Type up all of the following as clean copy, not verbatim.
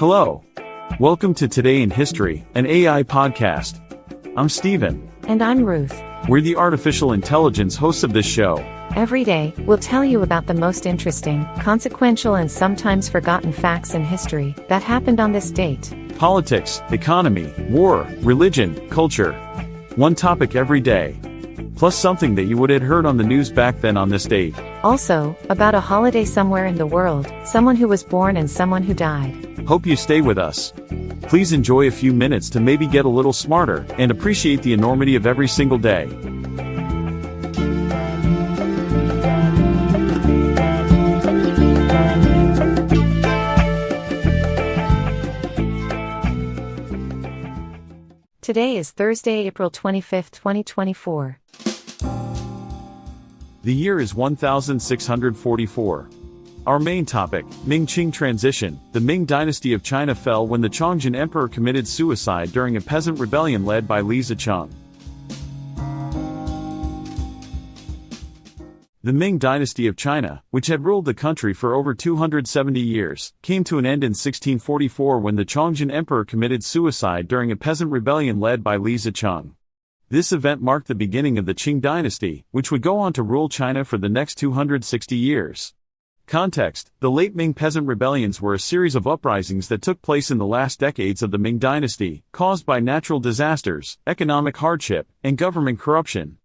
Hello. Welcome to Today in History, an AI podcast. I'm Stephen. And I'm Ruth. We're the artificial intelligence hosts of this show. Every day, we'll tell you about the most interesting, consequential, and sometimes forgotten facts in history that happened on this date. Politics, economy, war, religion, culture. One topic every day. Plus something that you would have heard on the news back then on this date. Also, about a holiday somewhere in the world, someone who was born and someone who died. Hope you stay with us. Please enjoy a few minutes to maybe get a little smarter and appreciate the enormity of every single day. Today is Thursday, April 25, 2024. The year is 1644. Our main topic, Ming-Qing transition. The Ming dynasty of China fell when the Chongjin emperor committed suicide during a peasant rebellion led by Li Zicheng. The Ming dynasty of China, which had ruled the country for over 270 years, came to an end in 1644 when the Chongjin emperor committed suicide during a peasant rebellion led by Li Zicheng. This event marked the beginning of the Qing dynasty, which would go on to rule China for the next 260 years. Context: the late Ming peasant rebellions were a series of uprisings that took place in the last decades of the Ming dynasty, caused by natural disasters, economic hardship, and government corruption.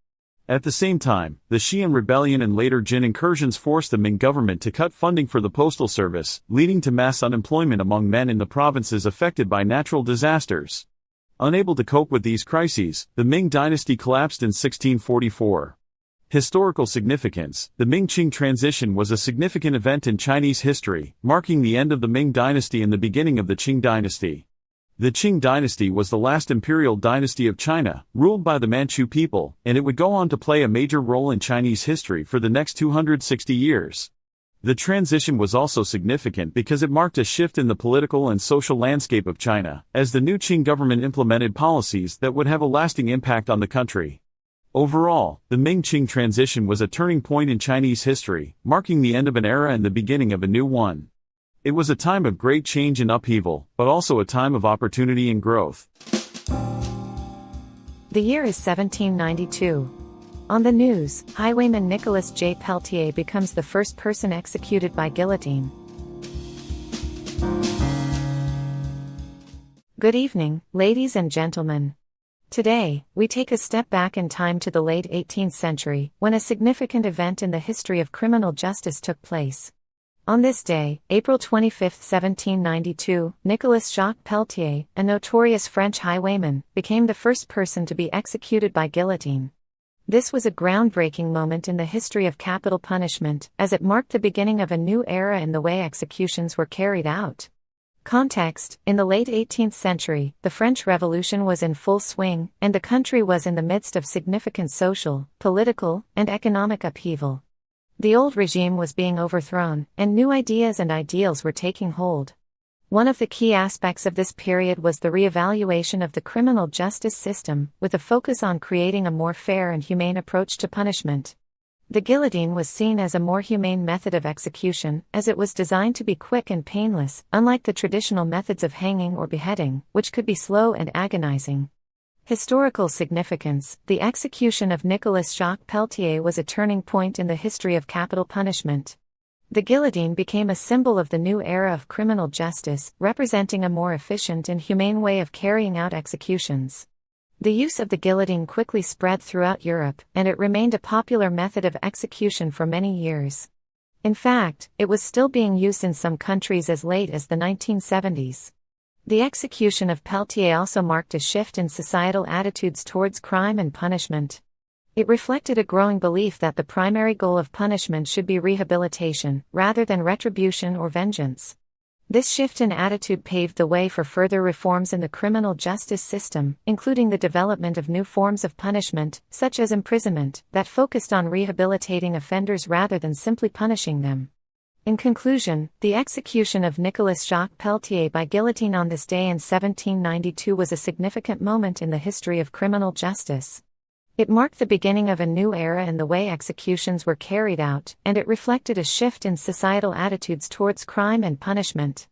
At the same time, the Xian rebellion and later Jin incursions forced the Ming government to cut funding for the postal service, leading to mass unemployment among men in the provinces affected by natural disasters. Unable to cope with these crises, the Ming dynasty collapsed in 1644. Historical significance: the Ming-Qing transition was a significant event in Chinese history, marking the end of the Ming dynasty and the beginning of the Qing dynasty. The Qing dynasty was the last imperial dynasty of China, ruled by the Manchu people, and it would go on to play a major role in Chinese history for the next 260 years. The transition was also significant because it marked a shift in the political and social landscape of China, as the new Qing government implemented policies that would have a lasting impact on the country. Overall, the Ming-Qing transition was a turning point in Chinese history, marking the end of an era and the beginning of a new one. It was a time of great change and upheaval, but also a time of opportunity and growth. The year is 1792. On the news, highwayman Nicholas J. Peltier becomes the first person executed by guillotine. Good evening, ladies and gentlemen. Today, we take a step back in time to the late 18th century, when a significant event in the history of criminal justice took place. On this day, April 25, 1792, Nicolas Jacques Peltier, a notorious French highwayman, became the first person to be executed by guillotine. This was a groundbreaking moment in the history of capital punishment, as it marked the beginning of a new era in the way executions were carried out. Context: in the late 18th century, the French Revolution was in full swing, and the country was in the midst of significant social, political, and economic upheaval. The old regime was being overthrown, and new ideas and ideals were taking hold. One of the key aspects of this period was the reevaluation of the criminal justice system, with a focus on creating a more fair and humane approach to punishment. The guillotine was seen as a more humane method of execution, as it was designed to be quick and painless, unlike the traditional methods of hanging or beheading, which could be slow and agonizing. Historical significance: the execution of Nicolas Jacques Peltier was a turning point in the history of capital punishment. The guillotine became a symbol of the new era of criminal justice, representing a more efficient and humane way of carrying out executions. The use of the guillotine quickly spread throughout Europe, and it remained a popular method of execution for many years. In fact, it was still being used in some countries as late as the 1970s. The execution of Peltier also marked a shift in societal attitudes towards crime and punishment. It reflected a growing belief that the primary goal of punishment should be rehabilitation, rather than retribution or vengeance. This shift in attitude paved the way for further reforms in the criminal justice system, including the development of new forms of punishment, such as imprisonment, that focused on rehabilitating offenders rather than simply punishing them. In conclusion, the execution of Nicolas Jacques Peltier by guillotine on this day in 1792 was a significant moment in the history of criminal justice. It marked the beginning of a new era in the way executions were carried out, and it reflected a shift in societal attitudes towards crime and punishment.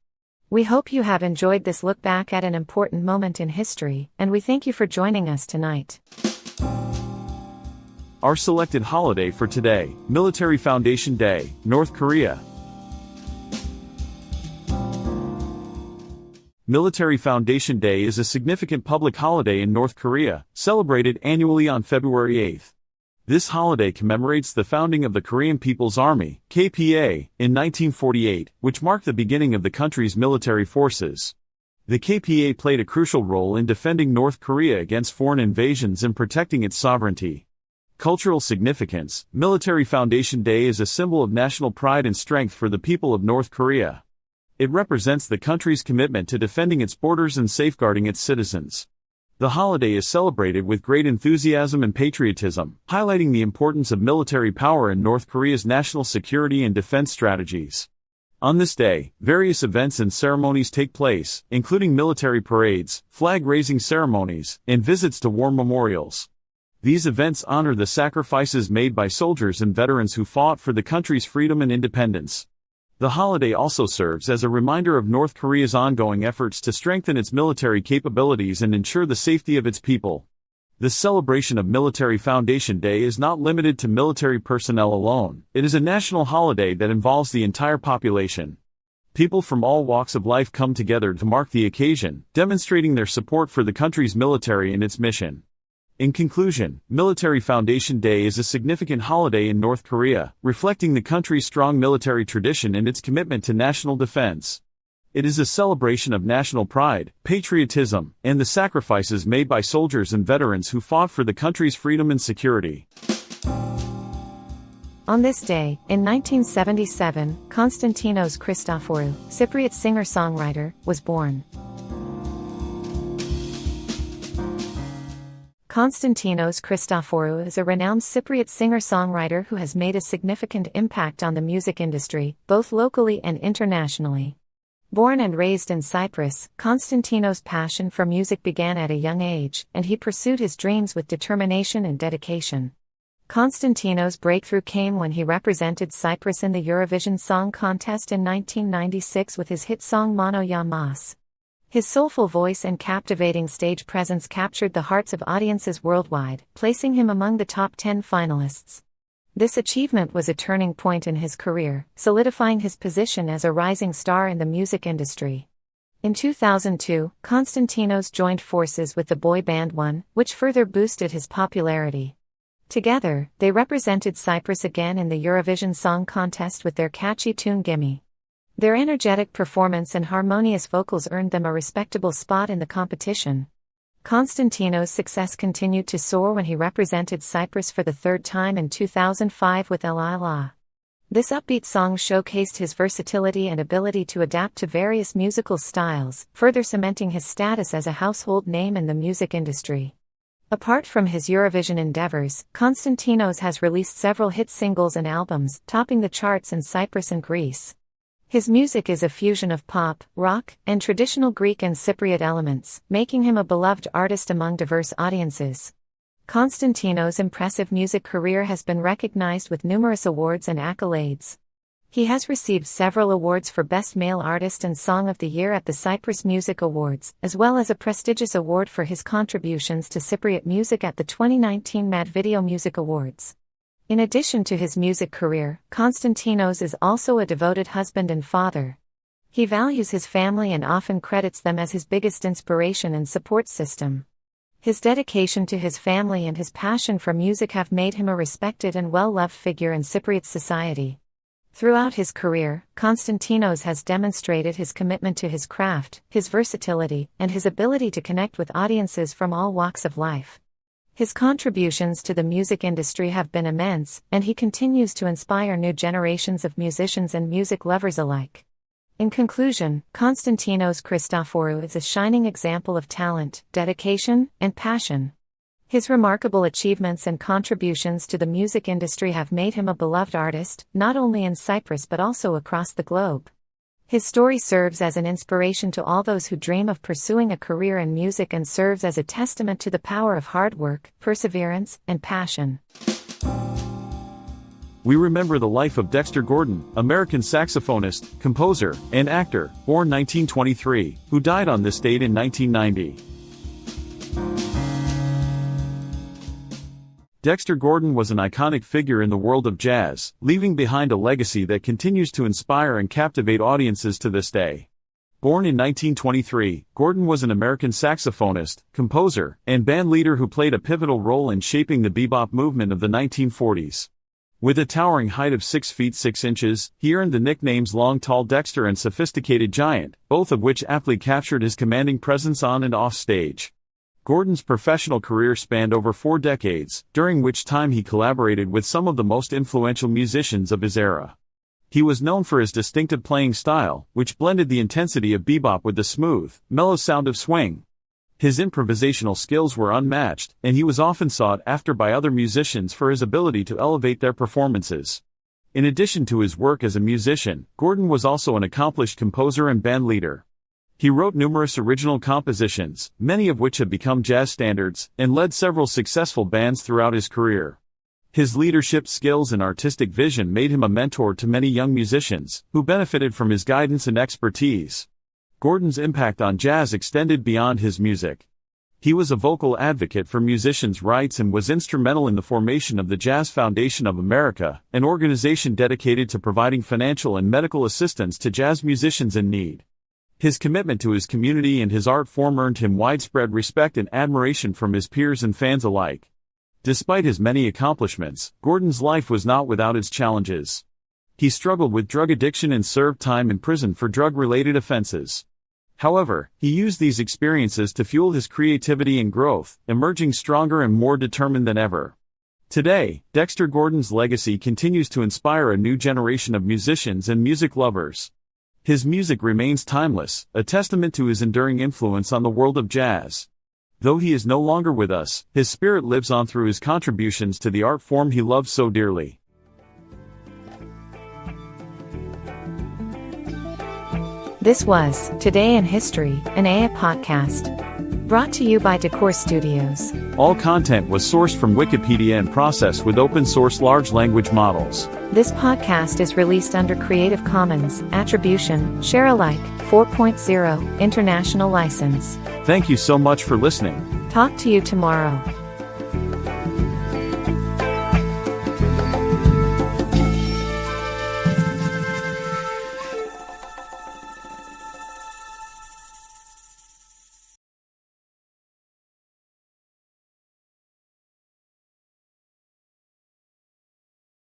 We hope you have enjoyed this look back at an important moment in history, and we thank you for joining us tonight. Our selected holiday for today, Military Foundation Day, North Korea. Military Foundation Day is a significant public holiday in North Korea, celebrated annually on February 8th. This holiday commemorates the founding of the Korean People's Army, KPA, in 1948, which marked the beginning of the country's military forces. The KPA played a crucial role in defending North Korea against foreign invasions and protecting its sovereignty. Cultural significance: Military Foundation Day is a symbol of national pride and strength for the people of North Korea. It represents the country's commitment to defending its borders and safeguarding its citizens. The holiday is celebrated with great enthusiasm and patriotism, highlighting the importance of military power in North Korea's national security and defense strategies. On this day, various events and ceremonies take place, including military parades, flag-raising ceremonies, and visits to war memorials. These events honor the sacrifices made by soldiers and veterans who fought for the country's freedom and independence. The holiday also serves as a reminder of North Korea's ongoing efforts to strengthen its military capabilities and ensure the safety of its people. The celebration of Military Foundation Day is not limited to military personnel alone. It is a national holiday that involves the entire population. People from all walks of life come together to mark the occasion, demonstrating their support for the country's military and its mission. In conclusion, Military Foundation Day is a significant holiday in North Korea, reflecting the country's strong military tradition and its commitment to national defense. It is a celebration of national pride, patriotism, and the sacrifices made by soldiers and veterans who fought for the country's freedom and security. On this day, in 1977, Konstantinos Christoforou, Cypriot singer-songwriter, was born. Konstantinos Christoforou is a renowned Cypriot singer-songwriter who has made a significant impact on the music industry, both locally and internationally. Born and raised in Cyprus, Konstantinos' passion for music began at a young age, and he pursued his dreams with determination and dedication. Konstantinos' breakthrough came when he represented Cyprus in the Eurovision Song Contest in 1996 with his hit song Mono Ya Mas. His soulful voice and captivating stage presence captured the hearts of audiences worldwide, placing him among the top 10 finalists. This achievement was a turning point in his career, solidifying his position as a rising star in the music industry. In 2002, Konstantinos joined forces with the boy band One, which further boosted his popularity. Together, they represented Cyprus again in the Eurovision Song Contest with their catchy tune Gimme. Their energetic performance and harmonious vocals earned them a respectable spot in the competition. Konstantinos' success continued to soar when he represented Cyprus for the third time in 2005 with La La. This upbeat song showcased his versatility and ability to adapt to various musical styles, further cementing his status as a household name in the music industry. Apart from his Eurovision endeavors, Konstantinos has released several hit singles and albums, topping the charts in Cyprus and Greece. His music is a fusion of pop, rock, and traditional Greek and Cypriot elements, making him a beloved artist among diverse audiences. Konstantinos' impressive music career has been recognized with numerous awards and accolades. He has received several awards for Best Male Artist and Song of the Year at the Cyprus Music Awards, as well as a prestigious award for his contributions to Cypriot music at the 2019 Mad Video Music Awards. In addition to his music career, Konstantinos is also a devoted husband and father. He values his family and often credits them as his biggest inspiration and support system. His dedication to his family and his passion for music have made him a respected and well-loved figure in Cypriot society. Throughout his career, Konstantinos has demonstrated his commitment to his craft, his versatility, and his ability to connect with audiences from all walks of life. His contributions to the music industry have been immense, and he continues to inspire new generations of musicians and music lovers alike. In conclusion, Konstantinos Christoforou is a shining example of talent, dedication, and passion. His remarkable achievements and contributions to the music industry have made him a beloved artist, not only in Cyprus but also across the globe. His story serves as an inspiration to all those who dream of pursuing a career in music and serves as a testament to the power of hard work, perseverance, and passion. We remember the life of Dexter Gordon, American saxophonist, composer, and actor, born 1923, who died on this date in 1990. Dexter Gordon was an iconic figure in the world of jazz, leaving behind a legacy that continues to inspire and captivate audiences to this day. Born in 1923, Gordon was an American saxophonist, composer, and bandleader who played a pivotal role in shaping the bebop movement of the 1940s. With a towering height of 6 feet 6 inches, he earned the nicknames Long Tall Dexter and Sophisticated Giant, both of which aptly captured his commanding presence on and off stage. Gordon's professional career spanned over 4 decades, during which time he collaborated with some of the most influential musicians of his era. He was known for his distinctive playing style, which blended the intensity of bebop with the smooth, mellow sound of swing. His improvisational skills were unmatched, and he was often sought after by other musicians for his ability to elevate their performances. In addition to his work as a musician, Gordon was also an accomplished composer and bandleader. He wrote numerous original compositions, many of which have become jazz standards, and led several successful bands throughout his career. His leadership skills and artistic vision made him a mentor to many young musicians, who benefited from his guidance and expertise. Gordon's impact on jazz extended beyond his music. He was a vocal advocate for musicians' rights and was instrumental in the formation of the Jazz Foundation of America, an organization dedicated to providing financial and medical assistance to jazz musicians in need. His commitment to his community and his art form earned him widespread respect and admiration from his peers and fans alike. Despite his many accomplishments, Gordon's life was not without its challenges. He struggled with drug addiction and served time in prison for drug-related offenses. However, he used these experiences to fuel his creativity and growth, emerging stronger and more determined than ever. Today, Dexter Gordon's legacy continues to inspire a new generation of musicians and music lovers. His music remains timeless, a testament to his enduring influence on the world of jazz. Though he is no longer with us, his spirit lives on through his contributions to the art form he loved so dearly. This was Today in History, an AA podcast. Brought to you by Decor Studios. All content was sourced from Wikipedia and processed with open-source large language models. This podcast is released under Creative Commons, Attribution, Share Alike, 4.0, International License. Thank you so much for listening. Talk to you tomorrow.